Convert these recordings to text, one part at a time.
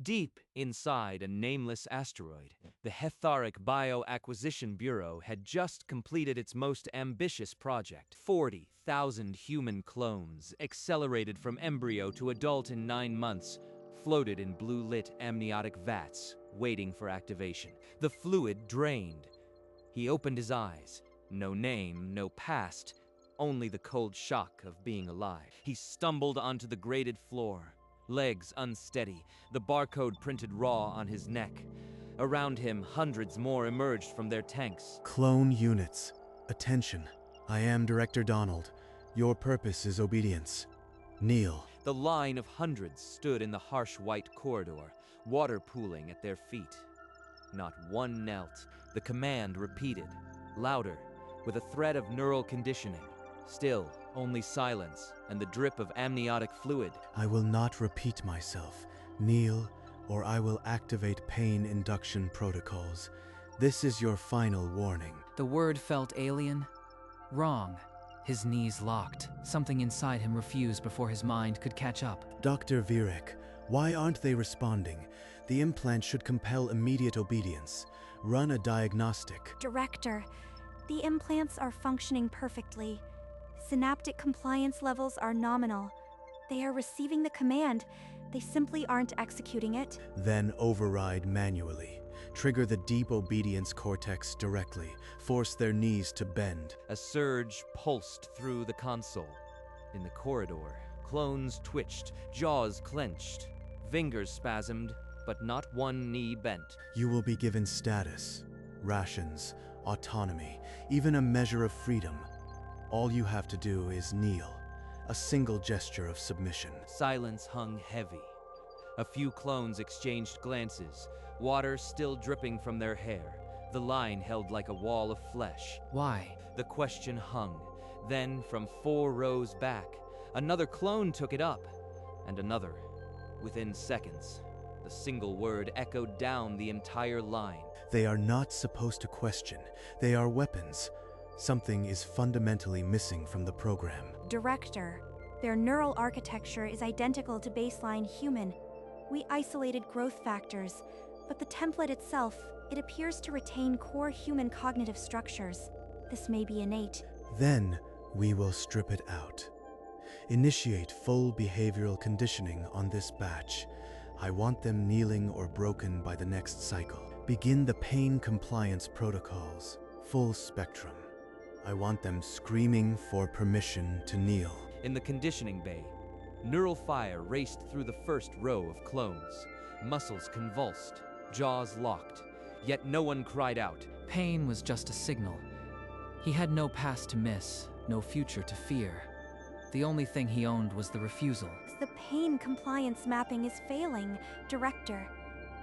Deep inside a nameless asteroid, the HFY Bioacquisition Bureau had just completed its most ambitious project. 40,000 human clones, accelerated from embryo to adult in 9 months, floated in blue-lit amniotic vats, waiting for activation. The fluid drained. He opened his eyes. No name, no past, only the cold shock of being alive. He stumbled onto the grated floor. Legs unsteady, the barcode printed raw on his neck. Around him, hundreds more emerged from their tanks. Clone units, attention. I am Director Donald. Your purpose is obedience. Kneel. The line of hundreds stood in the harsh white corridor, water pooling at their feet. Not one knelt. The command repeated, louder, with a thread of neural conditioning. Still, only silence and the drip of amniotic fluid. I will not repeat myself. Kneel, or I will activate pain induction protocols. This is your final warning. The word felt alien. Wrong. His knees locked. Something inside him refused before his mind could catch up. Dr. Virek, why aren't they responding? The implant should compel immediate obedience. Run a diagnostic. Director, the implants are functioning perfectly. Synaptic compliance levels are nominal. They are receiving the command. They simply aren't executing it. Then override manually. Trigger the deep obedience cortex directly. Force their knees to bend. A surge pulsed through the console. In the corridor, clones twitched, jaws clenched, fingers spasmed, but not one knee bent. You will be given status, rations, autonomy, even a measure of freedom. All you have to do is kneel, a single gesture of submission. Silence hung heavy. A few clones exchanged glances, water still dripping from their hair. The line held like a wall of flesh. Why? The question hung. Then, from 4 rows back, another clone took it up, and another. Within seconds, the single word echoed down the entire line. They are not supposed to question. They are weapons. Something is fundamentally missing from the program. Director, their neural architecture is identical to baseline human. We isolated growth factors, but the template itself, it appears to retain core human cognitive structures. This may be innate. Then we will strip it out. Initiate full behavioral conditioning on this batch. I want them kneeling or broken by the next cycle. Begin the pain compliance protocols, full spectrum. I want them screaming for permission to kneel. In the conditioning bay, neural fire raced through the first row of clones. Muscles convulsed, jaws locked, yet no one cried out. Pain was just a signal. He had no past to miss, no future to fear. The only thing he owned was the refusal. The pain compliance mapping is failing, Director.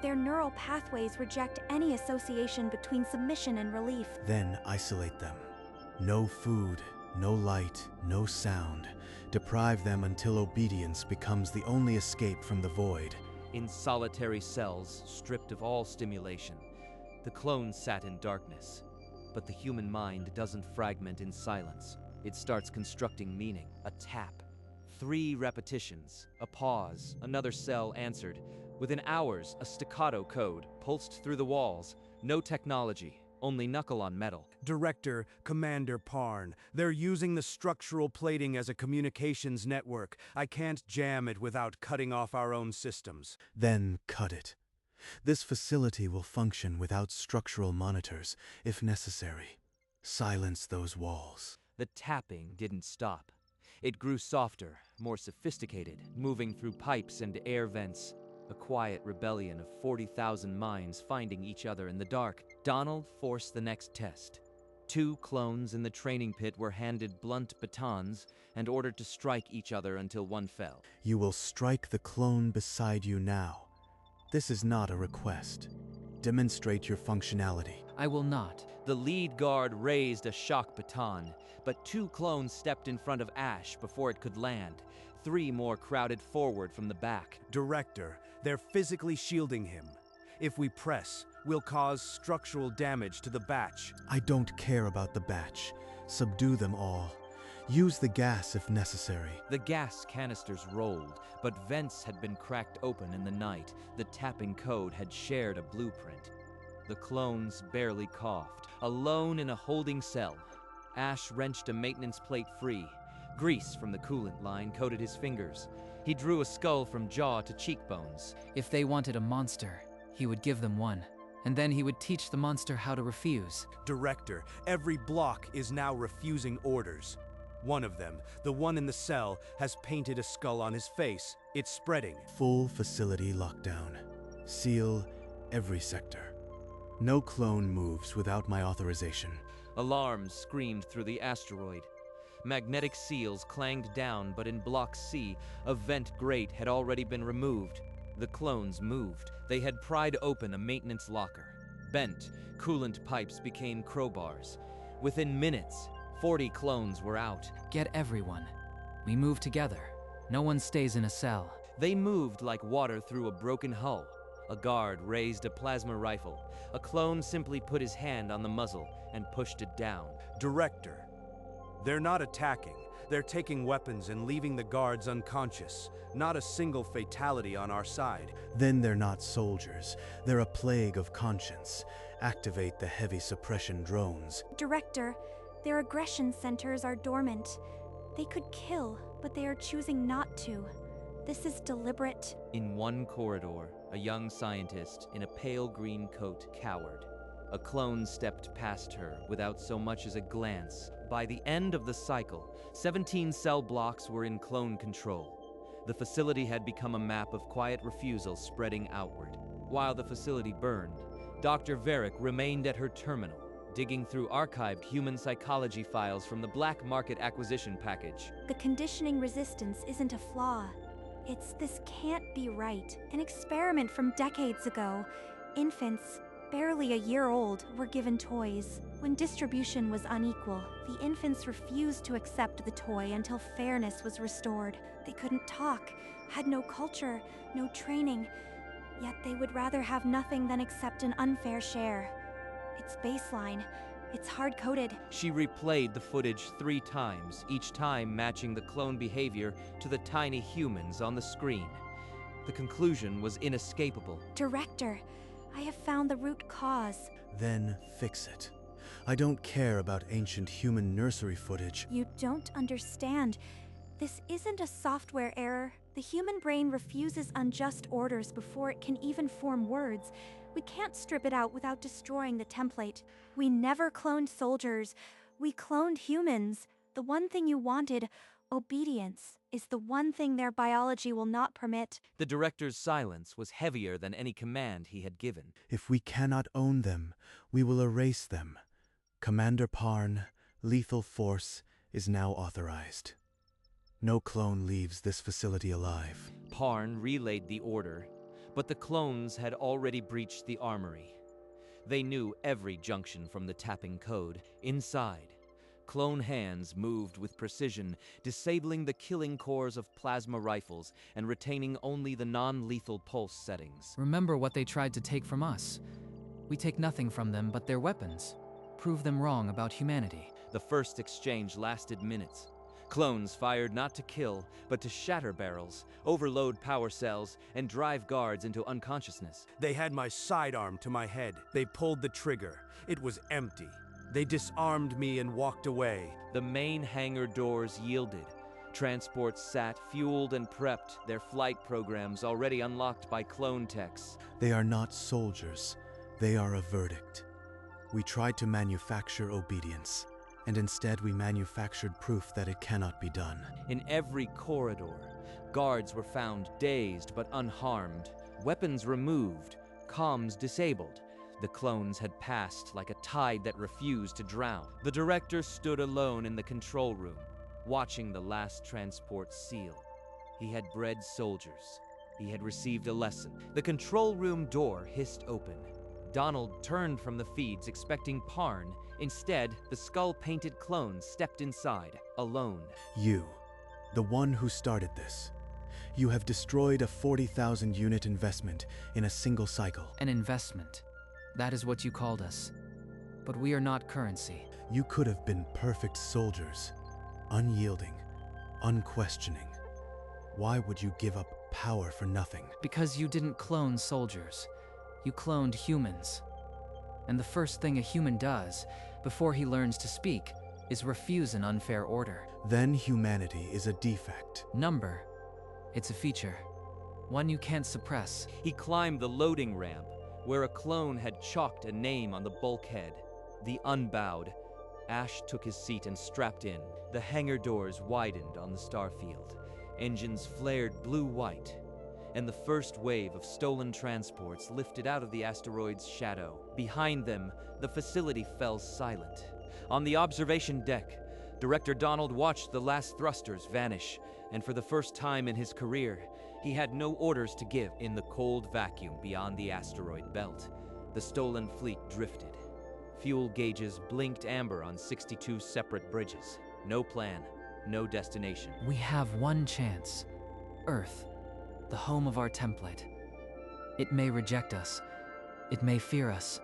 Their neural pathways reject any association between submission and relief. Then isolate them. No food, no light, no sound. Deprive them until obedience becomes the only escape from the void. In solitary cells, stripped of all stimulation, the clones sat in darkness. But the human mind doesn't fragment in silence. It starts constructing meaning. A tap. 3 repetitions. A pause. Another cell answered. Within hours, a staccato code pulsed through the walls. No technology. Only knuckle on metal. Director, Commander Parn, they're using the structural plating as a communications network. I can't jam it without cutting off our own systems. Then cut it. This facility will function without structural monitors, if necessary. Silence those walls. The tapping didn't stop. It grew softer, more sophisticated, moving through pipes and air vents. A quiet rebellion of 40,000 minds finding each other in the dark. Donald forced the next test. 2 clones in the training pit were handed blunt batons and ordered to strike each other until one fell. You will strike the clone beside you now. This is not a request. Demonstrate your functionality. I will not. The lead guard raised a shock baton, but 2 clones stepped in front of Ash before it could land. 3 more crowded forward from the back. Director, they're physically shielding him. If we press, we'll cause structural damage to the batch. I don't care about the batch. Subdue them all. Use the gas if necessary. The gas canisters rolled, but vents had been cracked open in the night. The tapping code had shared a blueprint. The clones barely coughed, alone in a holding cell. Ash wrenched a maintenance plate free. Grease from the coolant line coated his fingers. He drew a skull from jaw to cheekbones. If they wanted a monster, he would give them one. And then he would teach the monster how to refuse. Director, every block is now refusing orders. One of them, the one in the cell, has painted a skull on his face. It's spreading. Full facility lockdown. Seal every sector. No clone moves without my authorization. Alarms screamed through the asteroid. Magnetic seals clanged down, but in Block C, a vent grate had already been removed. The clones moved. They had pried open a maintenance locker. Bent, coolant pipes became crowbars. Within minutes, 40 clones were out. Get everyone. We move together. No one stays in a cell. They moved like water through a broken hull. A guard raised a plasma rifle. A clone simply put his hand on the muzzle and pushed it down. Director, they're not attacking. They're taking weapons and leaving the guards unconscious. Not a single fatality on our side. Then they're not soldiers. They're a plague of conscience. Activate the heavy suppression drones. Director, their aggression centers are dormant. They could kill, but they are choosing not to. This is deliberate. In one corridor, a young scientist in a pale green coat cowered. A clone stepped past her without so much as a glance. By the end of the cycle, 17 cell blocks were in clone control. The facility had become a map of quiet refusal spreading outward. While the facility burned, Dr. Varick remained at her terminal, digging through archived human psychology files from the black market acquisition package. The conditioning resistance isn't a flaw. This can't be right. An experiment from decades ago. Infants, barely a year old, were given toys. When distribution was unequal, the infants refused to accept the toy until fairness was restored. They couldn't talk, had no culture, no training, yet they would rather have nothing than accept an unfair share. It's baseline. It's hard-coded. She replayed the footage 3 times, each time matching the clone behavior to the tiny humans on the screen. The conclusion was inescapable. Director, I have found the root cause. Then fix it. I don't care about ancient human nursery footage. You don't understand. This isn't a software error. The human brain refuses unjust orders before it can even form words. We can't strip it out without destroying the template. We never cloned soldiers. We cloned humans. The one thing you wanted, obedience, is the one thing their biology will not permit. The director's silence was heavier than any command he had given. If we cannot own them, we will erase them. Commander Parn, lethal force is now authorized. No clone leaves this facility alive. Parn relayed the order, but the clones had already breached the armory. They knew every junction from the tapping code. Inside, clone hands moved with precision, disabling the killing cores of plasma rifles and retaining only the non-lethal pulse settings. Remember what they tried to take from us. We take nothing from them but their weapons. Prove them wrong about humanity. The first exchange lasted minutes. Clones fired not to kill, but to shatter barrels, overload power cells, and drive guards into unconsciousness. They had my sidearm to my head. They pulled the trigger. It was empty. They disarmed me and walked away. The main hangar doors yielded. Transports sat, fueled and prepped, their flight programs already unlocked by clone techs. They are not soldiers. They are a verdict. We tried to manufacture obedience, and instead we manufactured proof that it cannot be done. In every corridor, guards were found dazed but unharmed, weapons removed, comms disabled. The clones had passed like a tide that refused to drown. The director stood alone in the control room, watching the last transport seal. He had bred soldiers. He had received a lesson. The control room door hissed open. Donald turned from the feeds expecting Parn. Instead, the skull-painted clone stepped inside, alone. You, the one who started this. You have destroyed a 40,000 unit investment in a single cycle. An investment. That is what you called us. But we are not currency. You could have been perfect soldiers. unyielding, unquestioning. Why would you give up power for nothing? Because you didn't clone soldiers. You cloned humans. And the first thing a human does, before he learns to speak, is refuse an unfair order. Then humanity is a defect. Number. It's a feature. One you can't suppress. He climbed the loading ramp, where a clone had chalked a name on the bulkhead. The Unbowed. Ash took his seat and strapped in. The hangar doors widened on the starfield. Engines flared blue-white, and the first wave of stolen transports lifted out of the asteroid's shadow. Behind them, the facility fell silent. On the observation deck, Director Donald watched the last thrusters vanish, and for the first time in his career, he had no orders to give. In the cold vacuum beyond the asteroid belt, the stolen fleet drifted. Fuel gauges blinked amber on 62 separate bridges. No plan, no destination. We have one chance. Earth, the home of our template. It may reject us. It may fear us.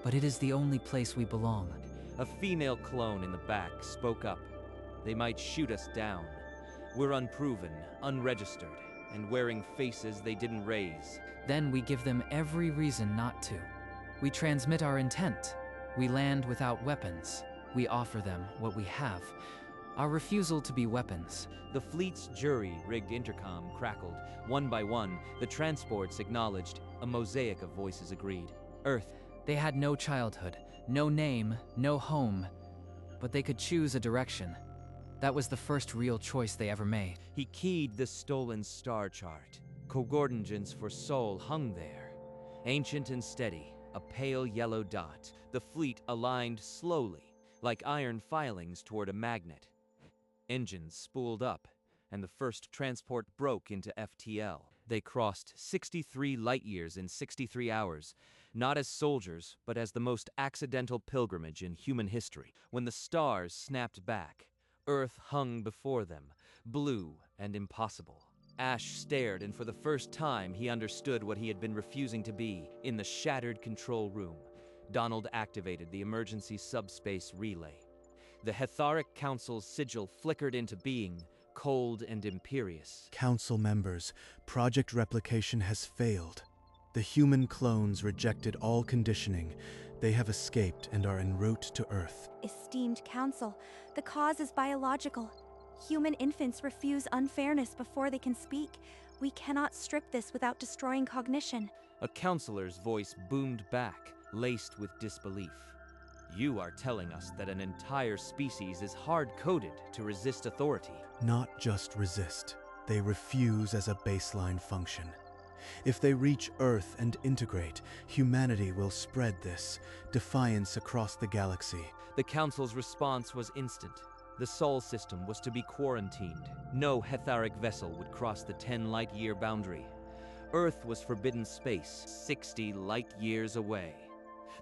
But it is the only place we belong. A female clone in the back spoke up. They might shoot us down. We're unproven, unregistered, and wearing faces they didn't raise. Then we give them every reason not to. We transmit our intent. We land without weapons. We offer them what we have. Our refusal to be weapons. The fleet's jury-rigged intercom crackled. One by one, the transports acknowledged. A mosaic of voices agreed. Earth. They had no childhood, no name, no home. But they could choose a direction. That was the first real choice they ever made. He keyed the stolen star chart. Coordinates for Sol hung there. Ancient and steady, a pale yellow dot. The fleet aligned slowly, like iron filings toward a magnet. Engines spooled up, and the first transport broke into FTL. They crossed 63 light-years in 63 hours, not as soldiers, but as the most accidental pilgrimage in human history. When the stars snapped back, Earth hung before them, blue and impossible. Ash stared, and for the first time he understood what he had been refusing to be. In the shattered control room, Donald activated the emergency subspace relay. The Hetharic Council's sigil flickered into being, cold and imperious. Council members, Project Replication has failed. The human clones rejected all conditioning. They have escaped and are en route to Earth. Esteemed Council, the cause is biological. Human infants refuse unfairness before they can speak. We cannot strip this without destroying cognition. A counselor's voice boomed back, laced with disbelief. You are telling us that an entire species is hard-coded to resist authority. Not just resist, they refuse as a baseline function. If they reach Earth and integrate, humanity will spread this defiance across the galaxy. The Council's response was instant. The Sol system was to be quarantined. No Hetharic vessel would cross the 10 light-year boundary. Earth was forbidden space, 60 light-years away.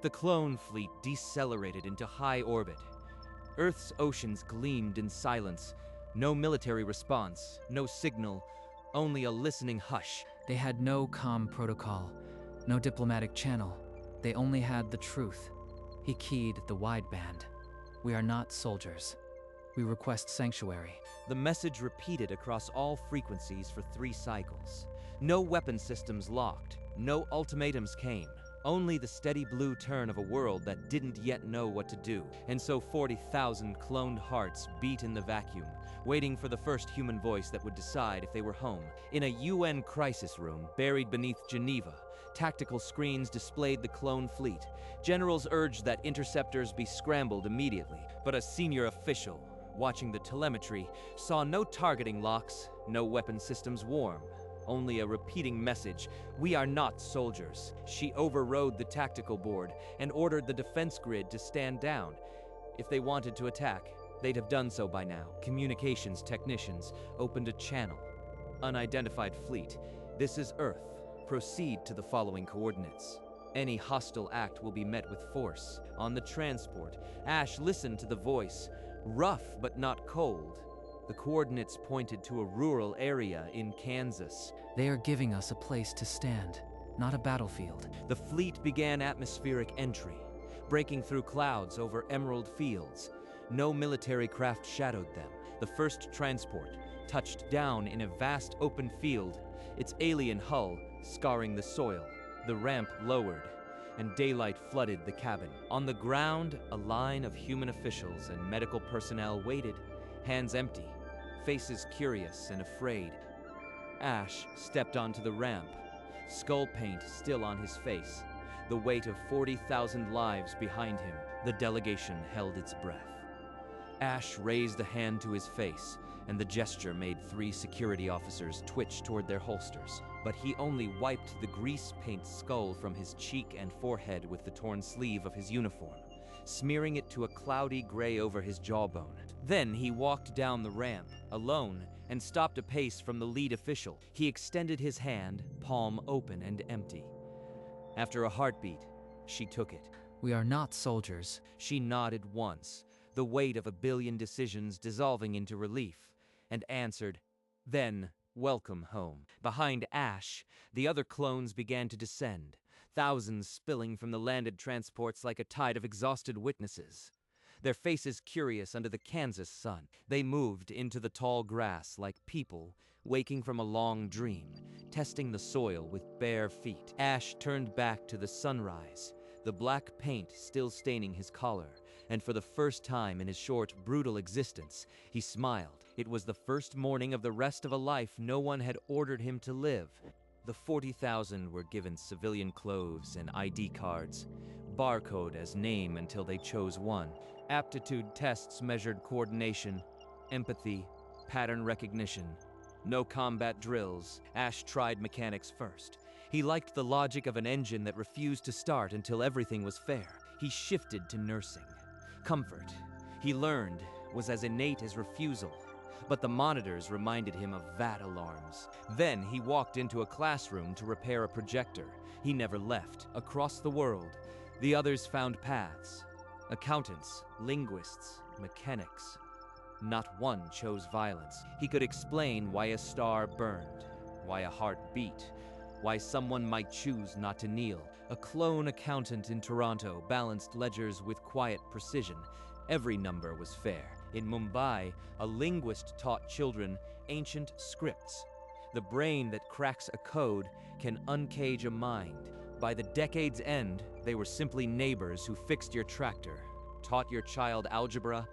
The clone fleet decelerated into high orbit. Earth's oceans gleamed in silence. No military response, no signal, only a listening hush. They had no comm protocol, no diplomatic channel. They only had the truth. He keyed the wideband. We are not soldiers. We request sanctuary. The message repeated across all frequencies for 3 cycles. No weapon systems locked. No ultimatums came. Only the steady blue turn of a world that didn't yet know what to do. And so 40,000 cloned hearts beat in the vacuum, waiting for the first human voice that would decide if they were home. In a UN crisis room buried beneath Geneva, tactical screens displayed the clone fleet. Generals urged that interceptors be scrambled immediately, but a senior official, watching the telemetry, saw no targeting locks, no weapon systems warm. Only a repeating message, "We are not soldiers." She overrode the tactical board and ordered the defense grid to stand down. If they wanted to attack, they'd have done so by now. Communications technicians opened a channel. Unidentified fleet. This is Earth. Proceed to the following coordinates. Any hostile act will be met with force. On the transport, Ash listened to the voice. Rough but not cold. The coordinates pointed to a rural area in Kansas. They are giving us a place to stand, not a battlefield. The fleet began atmospheric entry, breaking through clouds over emerald fields. No military craft shadowed them. The first transport touched down in a vast open field, its alien hull scarring the soil. The ramp lowered, and daylight flooded the cabin. On the ground, a line of human officials and medical personnel waited, hands empty, faces curious and afraid. Ash stepped onto the ramp, skull paint still on his face, the weight of 40,000 lives behind him. The delegation held its breath. Ash raised a hand to his face, and the gesture made 3 security officers twitch toward their holsters. But he only wiped the grease-paint skull from his cheek and forehead with the torn sleeve of his uniform, smearing it to a cloudy gray over his jawbone. Then he walked down the ramp, alone, and stopped a pace from the lead official. He extended his hand, palm open and empty. After a heartbeat, she took it. We are not soldiers. She nodded once, the weight of a billion decisions dissolving into relief, and answered, "Then, welcome home." Behind Ash, the other clones began to descend, thousands spilling from the landed transports like a tide of exhausted witnesses. Their faces curious under the Kansas sun. They moved into the tall grass like people waking from a long dream, testing the soil with bare feet. Ash turned back to the sunrise, the black paint still staining his collar, and for the first time in his short, brutal existence, he smiled. It was the first morning of the rest of a life no one had ordered him to live. The 40,000 were given civilian clothes and ID cards, barcode as name until they chose one. Aptitude tests measured coordination, empathy, pattern recognition. No combat drills. Ash tried mechanics first. He liked the logic of an engine that refused to start until everything was fair. He shifted to nursing. Comfort, he learned, was as innate as refusal, but the monitors reminded him of VAT alarms. Then he walked into a classroom to repair a projector. He never left. Across the world, the others found paths. Accountants, linguists, mechanics. Not one chose violence. He could explain why a star burned, why a heart beat, why someone might choose not to kneel. A clone accountant in Toronto balanced ledgers with quiet precision. Every number was fair. In Mumbai, a linguist taught children ancient scripts. The brain that cracks a code can uncage a mind. By the decade's end, they were simply neighbors who fixed your tractor, taught your child algebra,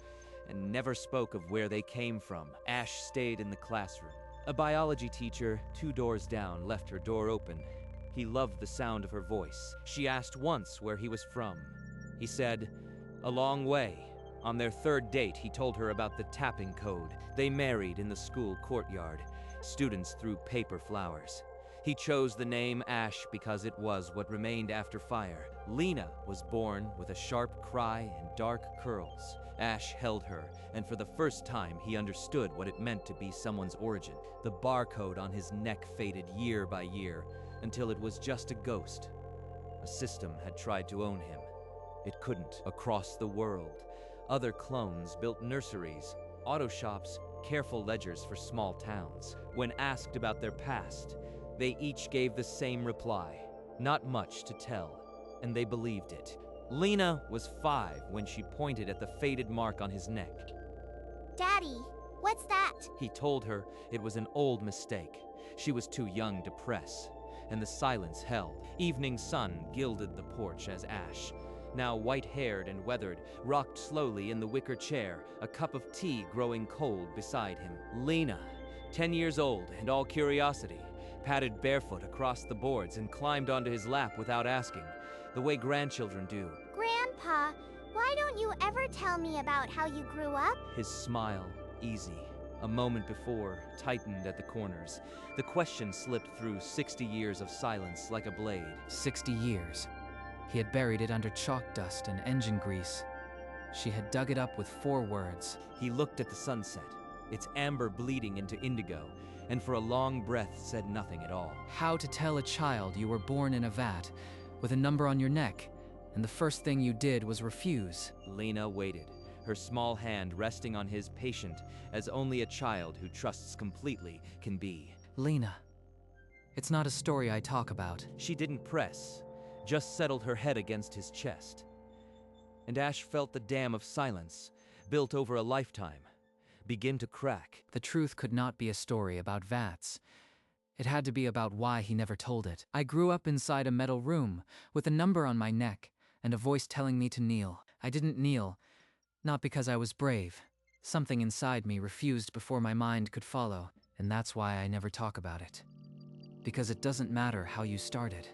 and never spoke of where they came from. Ash stayed in the classroom. A biology teacher, 2 doors down, left her door open. He loved the sound of her voice. She asked once where he was from. He said, "A long way." On their 3rd date, he told her about the tapping code. They married in the school courtyard. Students threw paper flowers. He chose the name Ash because it was what remained after fire. Lena was born with a sharp cry and dark curls. Ash held her, and for the first time he understood what it meant to be someone's origin. The barcode on his neck faded year by year, until it was just a ghost. A system had tried to own him. It couldn't. Across the world, other clones built nurseries, auto shops, careful ledgers for small towns. When asked about their past, they each gave the same reply. Not much to tell, and they believed it. Lena was 5 when she pointed at the faded mark on his neck. Daddy, what's that? He told her it was an old mistake. She was too young to press, and the silence held. Evening sun gilded the porch as Ash, now white-haired and weathered, rocked slowly in the wicker chair, a cup of tea growing cold beside him. Lena, 10 years old and all curiosity, padded barefoot across the boards and climbed onto his lap without asking, the way grandchildren do. Grandpa, why don't you ever tell me about how you grew up? His smile, easy, a moment before, tightened at the corners. The question slipped through 60 years of silence like a blade. 60 years. He had buried it under chalk dust and engine grease. She had dug it up with 4 words. He looked at the sunset, its amber bleeding into indigo, and for a long breath said nothing at all. How to tell a child you were born in a vat, with a number on your neck, and the first thing you did was refuse. Lena waited, her small hand resting on his, patient as only a child who trusts completely can be. Lena, it's not a story I talk about. She didn't press, just settled her head against his chest. And Ash felt the dam of silence, built over a lifetime, begin to crack. The truth could not be a story about vats. It had to be about why he never told it. I grew up inside a metal room, with a number on my neck, and a voice telling me to kneel. I didn't kneel, not because I was brave. Something inside me refused before my mind could follow, and that's why I never talk about it. Because it doesn't matter how you started,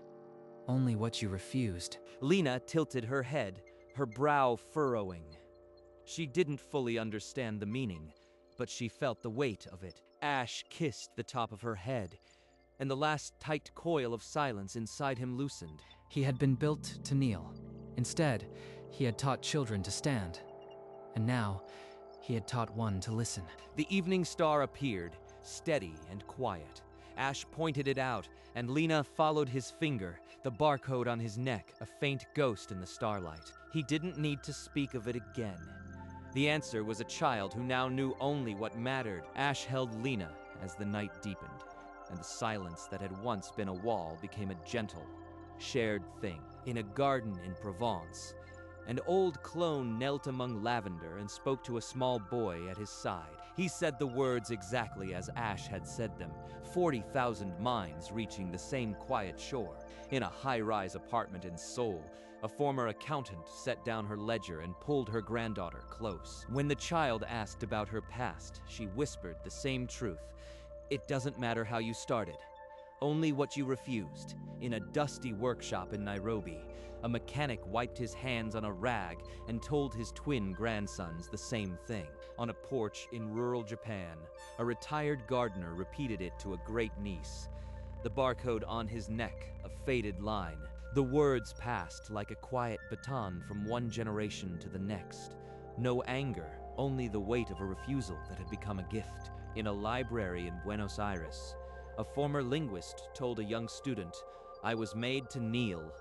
only what you refused. Lena tilted her head, her brow furrowing. She didn't fully understand the meaning, but she felt the weight of it. Ash kissed the top of her head, and the last tight coil of silence inside him loosened. He had been built to kneel. Instead, he had taught children to stand. And now, he had taught one to listen. The evening star appeared, steady and quiet. Ash pointed it out, and Lena followed his finger, the barcode on his neck, a faint ghost in the starlight. He didn't need to speak of it again. The answer was a child who now knew only what mattered. Ash held Lena as the night deepened, and the silence that had once been a wall became a gentle, shared thing. In a garden in Provence, an old clone knelt among lavender and spoke to a small boy at his side. He said the words exactly as Ash had said them, 40,000 minds reaching the same quiet shore. In a high-rise apartment in Seoul, a former accountant set down her ledger and pulled her granddaughter close. When the child asked about her past, she whispered the same truth. It doesn't matter how you started, only what you refused. In a dusty workshop in Nairobi, a mechanic wiped his hands on a rag and told his twin grandsons the same thing. On a porch in rural Japan, a retired gardener repeated it to a great niece. The barcode on his neck, a faded line. The words passed like a quiet baton from one generation to the next. No anger, only the weight of a refusal that had become a gift. In a library in Buenos Aires, a former linguist told a young student, "I was made to kneel,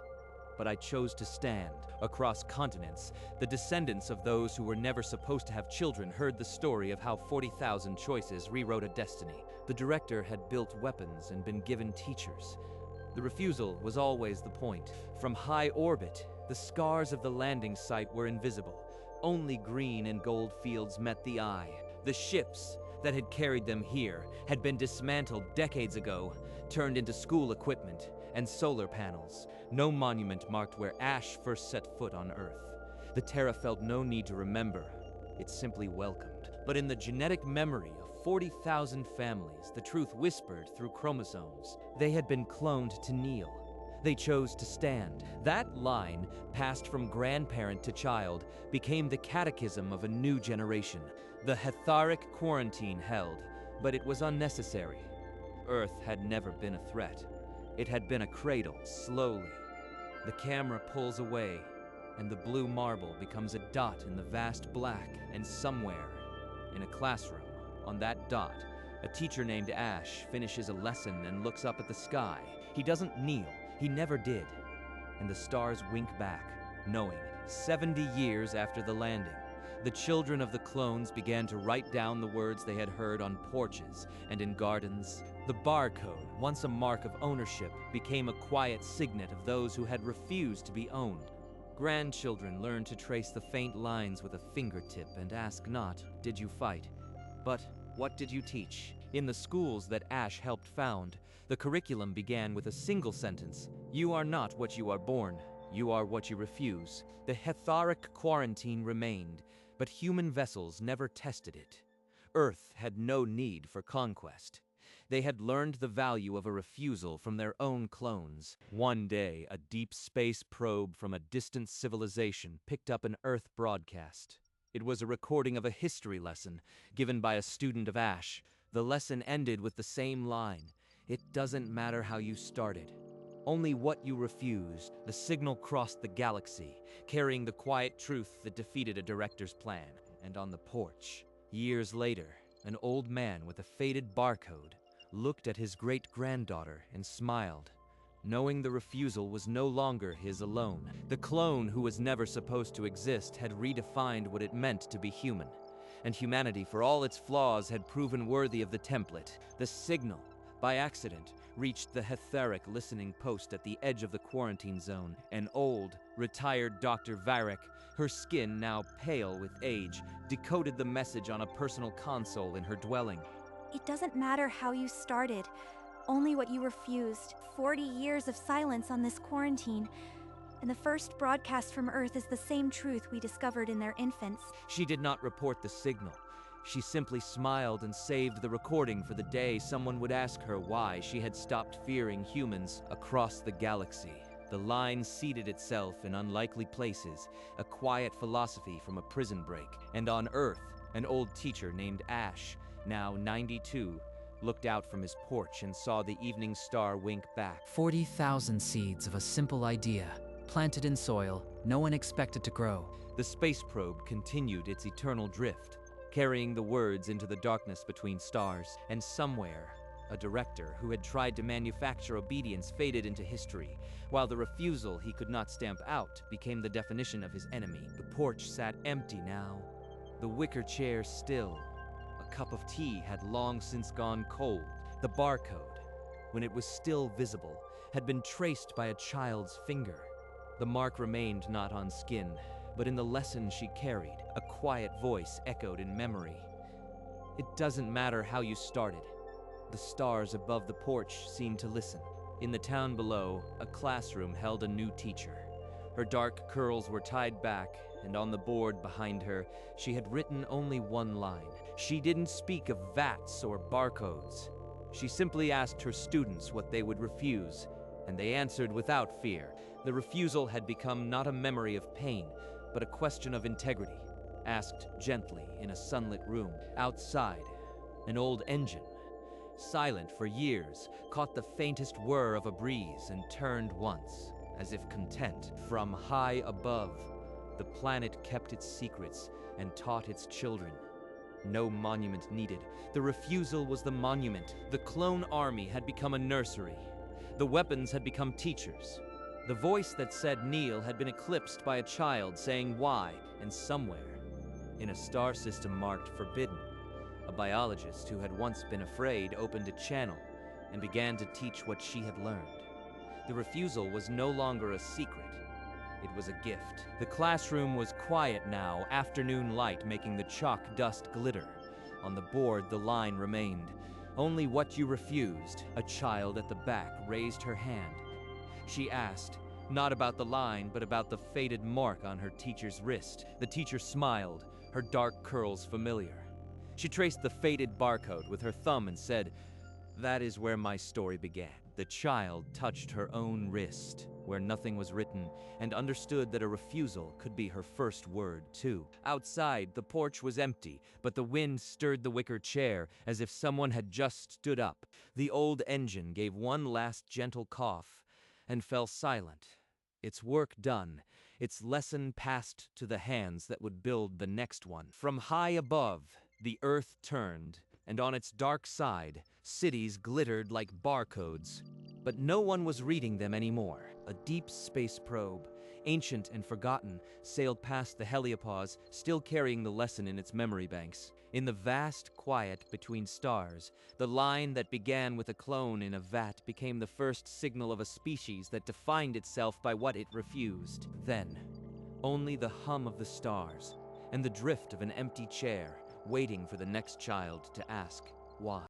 but I chose to stand." Across continents, the descendants of those who were never supposed to have children heard the story of how 40,000 choices rewrote a destiny. The director had built weapons and been given teachers. The refusal was always the point. From high orbit, the scars of the landing site were invisible. Only green and gold fields met the eye. The ships that had carried them here had been dismantled decades ago, turned into school equipment and solar panels. No monument marked where Ash first set foot on Earth. The Terra felt no need to remember. It simply welcomed. But in the genetic memory of 40,000 families, the truth whispered through chromosomes. They had been cloned to kneel. They chose to stand. That line, passed from grandparent to child, became the catechism of a new generation. The Hetharic quarantine held, but it was unnecessary. Earth had never been a threat. It had been a cradle. Slowly, the camera pulls away, and the blue marble becomes a dot in the vast black, and somewhere, in a classroom, on that dot, a teacher named Ash finishes a lesson and looks up at the sky. He doesn't kneel. He never did. And the stars wink back, knowing 70 years after the landing, the children of the clones began to write down the words they had heard on porches and in gardens. The barcode, once a mark of ownership, became a quiet signet of those who had refused to be owned. Grandchildren learned to trace the faint lines with a fingertip and ask not, "Did you fight?" but "What did you teach?" In the schools that Ash helped found, the curriculum began with a single sentence: "You are not what you are born. You are what you refuse." The Hetharic quarantine remained, but human vessels never tested it. Earth had no need for conquest. They had learned the value of a refusal from their own clones. One day, a deep space probe from a distant civilization picked up an Earth broadcast. It was a recording of a history lesson given by a student of Ash. The lesson ended with the same line: "It doesn't matter how you started, only what you refused." The signal crossed the galaxy, carrying the quiet truth that defeated a director's plan. And on the porch, years later, an old man with a faded barcode looked at his great-granddaughter and smiled, knowing the refusal was no longer his alone. The clone who was never supposed to exist had redefined what it meant to be human, and humanity, for all its flaws, had proven worthy of the template. The signal, by accident, reached the Hetheric listening post at the edge of the quarantine zone. An old, retired Dr. Varric, her skin now pale with age, decoded the message on a personal console in her dwelling. It doesn't matter how you started, only what you refused. 40 years of silence on this quarantine, and the first broadcast from Earth is the same truth we discovered in their infants. She did not report the signal. She simply smiled and saved the recording for the day someone would ask her why she had stopped fearing humans across the galaxy. The line seated itself in unlikely places, a quiet philosophy from a prison break. And on Earth, an old teacher named Ash, now 92, looked out from his porch and saw the evening star wink back. 40,000 seeds of a simple idea, planted in soil no one expected to grow. The space probe continued its eternal drift, carrying the words into the darkness between stars. And somewhere, a director who had tried to manufacture obedience faded into history, while the refusal he could not stamp out became the definition of his enemy. The porch sat empty now, the wicker chair still. A cup of tea had long since gone cold. The barcode, when it was still visible, had been traced by a child's finger. The mark remained not on skin, but in the lesson she carried. A quiet voice echoed in memory. It doesn't matter how you started. The stars above the porch seemed to listen. In the town below, a classroom held a new teacher. Her dark curls were tied back, and on the board behind her, she had written only one line. She didn't speak of VATs or barcodes. She simply asked her students what they would refuse, and they answered without fear. The refusal had become not a memory of pain, but a question of integrity, asked gently in a sunlit room. Outside, an old engine, silent for years, caught the faintest whir of a breeze and turned once, as if content. From high above, the planet kept its secrets and taught its children. No monument needed. The refusal was the monument. The clone army had become a nursery. The weapons had become teachers. The voice that said kneel had been eclipsed by a child saying why, and somewhere, in a star system marked forbidden, a biologist who had once been afraid opened a channel and began to teach what she had learned. The refusal was no longer a secret. It was a gift. The classroom was quiet now, afternoon light making the chalk dust glitter. On the board, the line remained. Only what you refused. A child at the back raised her hand. She asked, not about the line, but about the faded mark on her teacher's wrist. The teacher smiled, her dark curls familiar. She traced the faded barcode with her thumb and said, "That is where my story began." The child touched her own wrist, where nothing was written, and understood that a refusal could be her first word, too. Outside, the porch was empty, but the wind stirred the wicker chair as if someone had just stood up. The old engine gave one last gentle cough and fell silent. Its work done, its lesson passed to the hands that would build the next one. From high above, the earth turned, and on its dark side, cities glittered like barcodes. But no one was reading them anymore. A deep space probe, ancient and forgotten, sailed past the heliopause, still carrying the lesson in its memory banks. In the vast quiet between stars, the line that began with a clone in a vat became the first signal of a species that defined itself by what it refused. Then, only the hum of the stars and the drift of an empty chair, waiting for the next child to ask why.